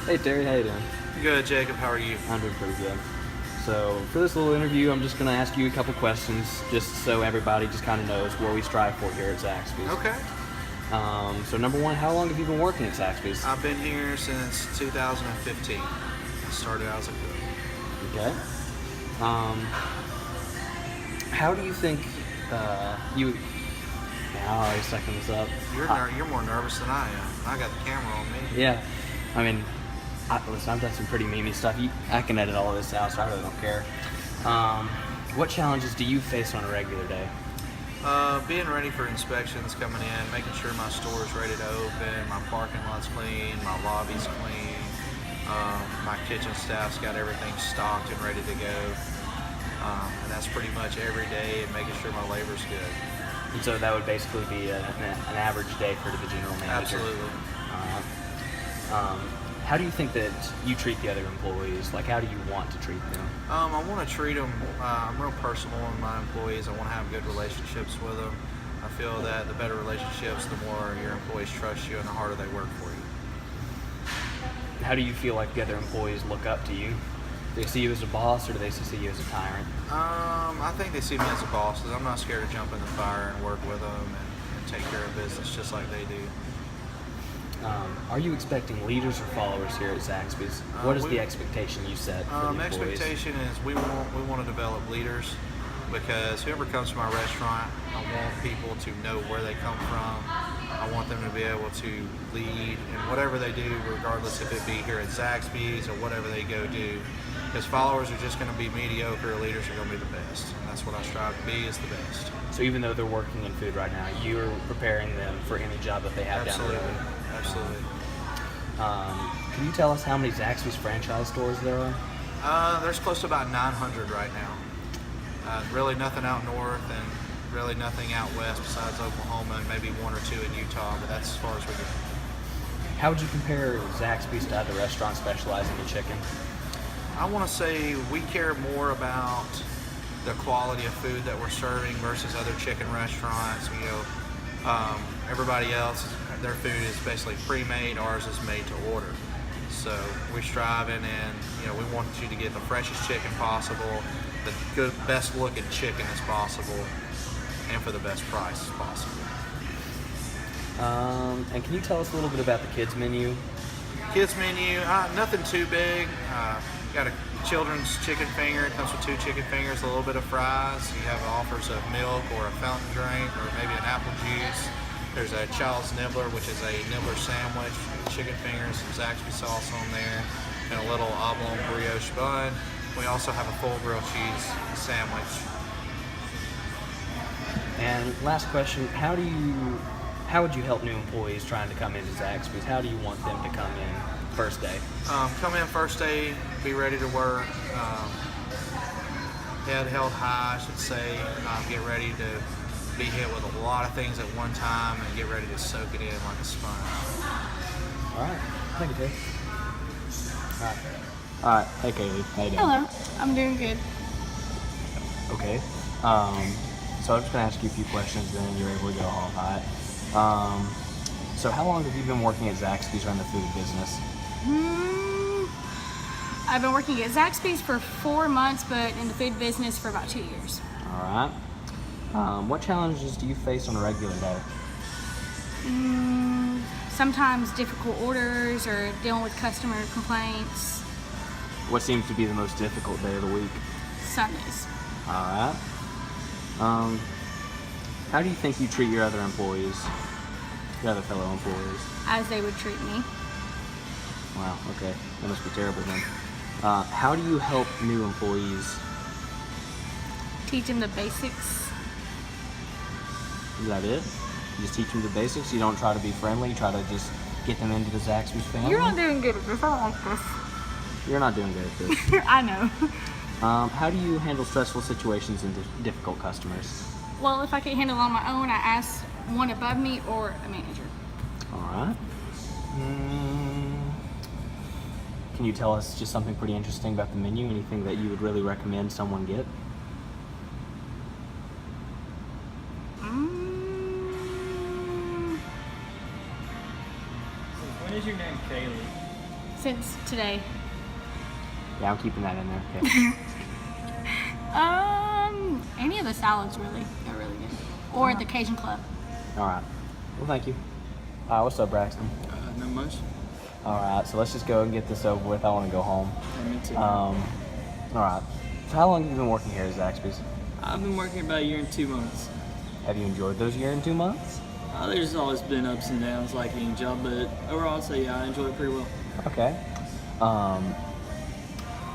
Hey Terry, how you doing? Good, Jacob. How are you? I'm doing pretty good. So for this little interview, I'm just going to ask you a couple questions just so everybody just kind of knows what we strive for here at Zaxbys. Okay. So number one, how long have you been working at Zaxbys? I've been here since 2015. I started out as a cook. Okay. How do you think you... Now I'm second this up. You're more nervous than I am. I got the camera on me. Yeah. I mean, listen, I've done some pretty memey stuff. I can edit all of this out, so I really don't care. What challenges do you face on a regular day? Being ready for inspections coming in, making sure my store is ready to open, my parking lot's clean, my lobby's clean, my kitchen staff's got everything stocked and ready to go. And that's pretty much every day, and making sure my labor's good. And so that would basically be an average day for the general manager. Absolutely. How do you think that you treat the other employees? Like, how do you want to treat them? I want to treat them, I'm real personal with my employees. I want to have good relationships with them. I feel that the better relationships, the more your employees trust you and the harder they work for you. How do you feel like the other employees look up to you? Do they see you as a boss, or do they see you as a tyrant? I think they see me as a boss, because I'm not scared to jump in the fire and work with them and take care of business just like they do. Are you expecting leaders or followers here at Zaxbys? What is the expectation you set for the employees? Expectation is we want to develop leaders, because whoever comes to my restaurant, I want people to know where they come from. I want them to be able to lead in whatever they do, regardless if it be here at Zaxbys or whatever they go do. Because followers are just going to be mediocre, leaders are going to be the best. And that's what I strive to be, is the best. So even though they're working in food right now, you're preparing them for any job that they have down the road? Absolutely. Can you tell us how many Zaxbys franchise stores there are? There's close to about 900 right now. Really nothing out north, and really nothing out west besides Oklahoma, and maybe one or two in Utah, but that's as far as we go. How would you compare Zaxbys to other restaurants specializing in chicken? I want to say we care more about the quality of food that we're serving versus other chicken restaurants. Everybody else, their food is basically pre-made. Ours is made to order. So we're striving, and we want you to get the freshest chicken possible, the best looking chicken as possible, and for the best price as possible. And can you tell us a little bit about the kids menu? Kids menu, nothing too big. Got a children's chicken finger. It comes with 2 chicken fingers, a little bit of fries. You have offers of milk or a fountain drink or maybe an apple juice. There's a child's nibbler, which is a nibbler sandwich, chicken fingers, some Zaxby sauce on there, and a little oblong brioche bun. We also have a full grilled cheese sandwich. And last question, how would you help new employees trying to come into Zaxbys? How do you want them to come in first day? Come in first day, be ready to work, head held high, I should say. Get ready to be hit with a lot of things at one time, and get ready to soak it in like a sponge. All right, thank you, Jay. All right, hey Kaylee, how you doing? Hello, I'm doing good. Okay, so I'm just gonna ask you a few questions, and then you're able to go home. All right. So how long have you been working at Zaxbys or in the food business? I've been working at Zaxbys for 4 months, but in the food business for about 2 years. All right. What challenges do you face on a regular day? Sometimes difficult orders or dealing with customer complaints. What seems to be the most difficult day of the week? Sundays. All right. How do you think you treat your other employees, your other fellow employees? As they would treat me. Wow, okay. That must be terrible then. How do you help new employees? Teach them the basics. Is that it? You just teach them the basics? You don't try to be friendly? You try to just get them into the Zaxbys family? You're not doing good at this. I don't like this. You're not doing good at this. I know. How do you handle stressful situations and difficult customers? Well, if I can't handle it on my own, I ask one above me or a manager. All right. Can you tell us just something pretty interesting about the menu? Anything that you would really recommend someone get? When is your name Kaylee? since today. Yeah, I'm keeping that in there. Okay. Any of the salads really are really good, or the Cajun Club. All right. Well, thank you. What's up, Braxton? Not much. All right, so let's just go and get this over with. I want to go home. Yeah, me too. All right. So how long have you been working here at Zaxby's? I've been working about a year and 2 months. Have you enjoyed those year and 2 months? There's always been ups and downs like any job, but overall I'd say yeah, I enjoy it pretty well. Okay.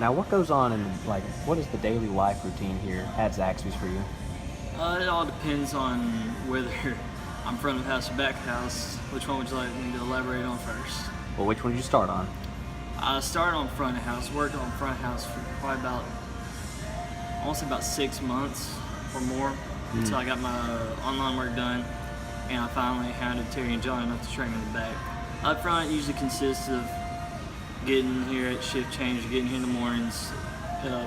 Now, what goes on in, like, what is the daily life routine here at Zaxby's for you? It all depends on whether I'm front of house or back of house. Which one would you like me to elaborate on first? Well, which one did you start on? I started on front of house, worked on front of house for probably about, I want to say about 6 months or more until I got my online work done, and I finally handed Terry and John enough to train me in the back. Up front usually consists of getting here at shift change, getting here in the mornings,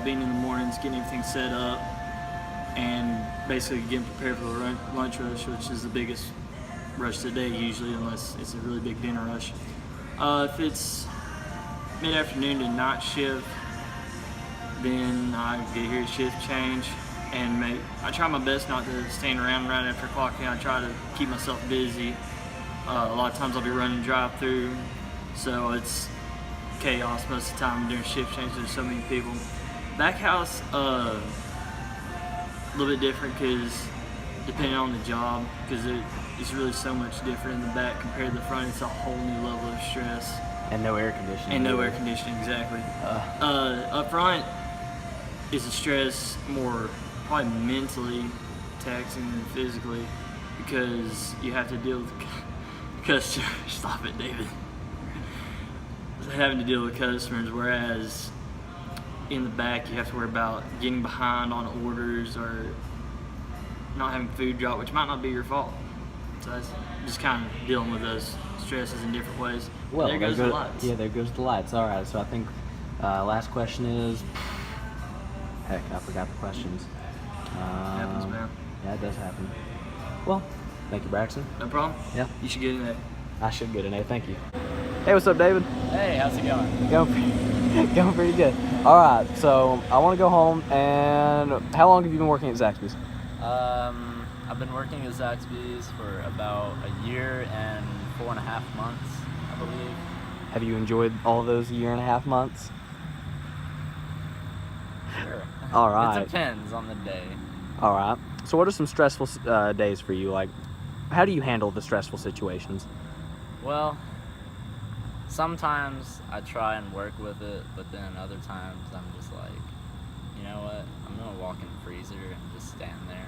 being in the mornings, getting everything set up, and basically getting prepared for the lunch rush, which is the biggest rush of the day usually, unless it's a really big dinner rush. If it's mid-afternoon to night shift, then I get here at shift change, and I try my best not to stand around right after clocking. I try to keep myself busy. A lot of times I'll be running drive-through, so it's chaos most of the time during shift change. There's so many people. Back house, a little bit different because depending on the job, because it's really so much different in the back compared to the front. It's a whole new level of stress. And no air conditioning. And no air conditioning, exactly. Up front is a stress more probably mentally taxing than physically, because you have to deal with customers. Stop it, David. Having to deal with customers, whereas in the back you have to worry about getting behind on orders or not having food drop, which might not be your fault. So that's just kind of dealing with those stresses in different ways. Well, there goes the lights. Yeah, there goes the lights. All right, so I think last question is, heck, I forgot the questions. Happens, man. Yeah, it does happen. Well, thank you, Braxton. No problem. Yeah. You should get in there. I should get an A. Thank you. Hey, what's up, David? Hey, how's it going? Going pretty good. All right, so I want to go home. And how long have you been working at Zaxby's? I've been working at Zaxby's for about a year and 4.5 months, I believe. Have you enjoyed all those 1.5 months? Sure. All right. It depends on the day. All right. So what are some stressful days for you? Like, how do you handle the stressful situations? Well, sometimes I try and work with it, but then other times I'm just like, you know what? I'm going to walk in the freezer and just stand there.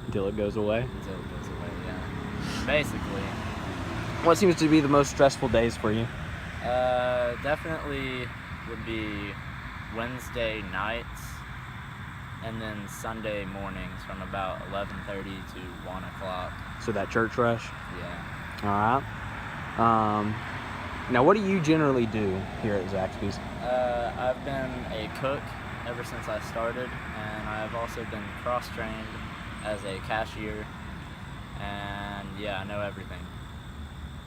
Until it goes away? Until it goes away, yeah. Basically. What seems to be the most stressful days for you? Definitely would be Wednesday nights and then Sunday mornings from about 11:30 to 1 o'clock. So that church rush? Yeah. All right. Now, what do you generally do here at Zaxby's? I've been a cook ever since I started, and I've also been cross-trained as a cashier, and yeah, I know everything.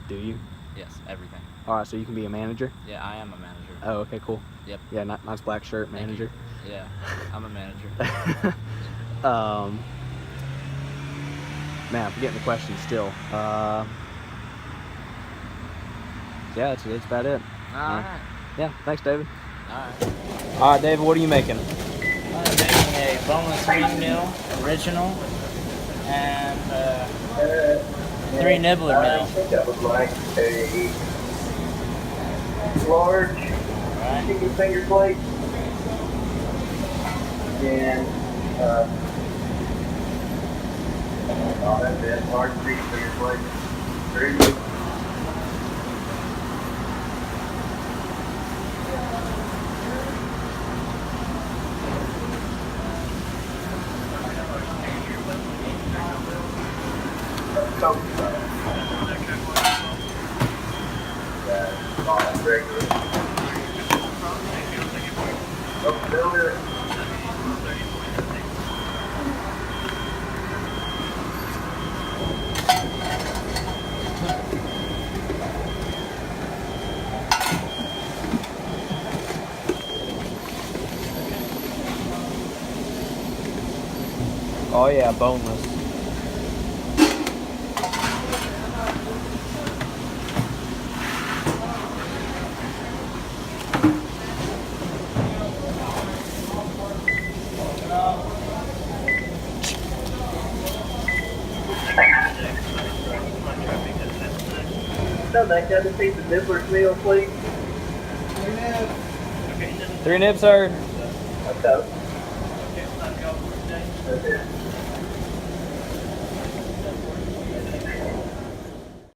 Do you? Yes, everything. All right, so you can be a manager? Yeah, I am a manager. Oh, okay, cool. Yep. Yeah, nice black shirt, Thank manager. you. Yeah, I'm a manager. Man, I'm forgetting the question still. Yeah, that's about it. Alright. Yeah, thanks, David. Alright. All right, David, what are you making? I'm making a boneless meat meal, original, and 3 nibbler meals. That was like a large chicken finger plate and that's it, large chicken finger plate. Very good. Oh yeah, boneless. No, that guy just eat the nibbler's meal, please. 3 nibs, sir. Okay. That's it.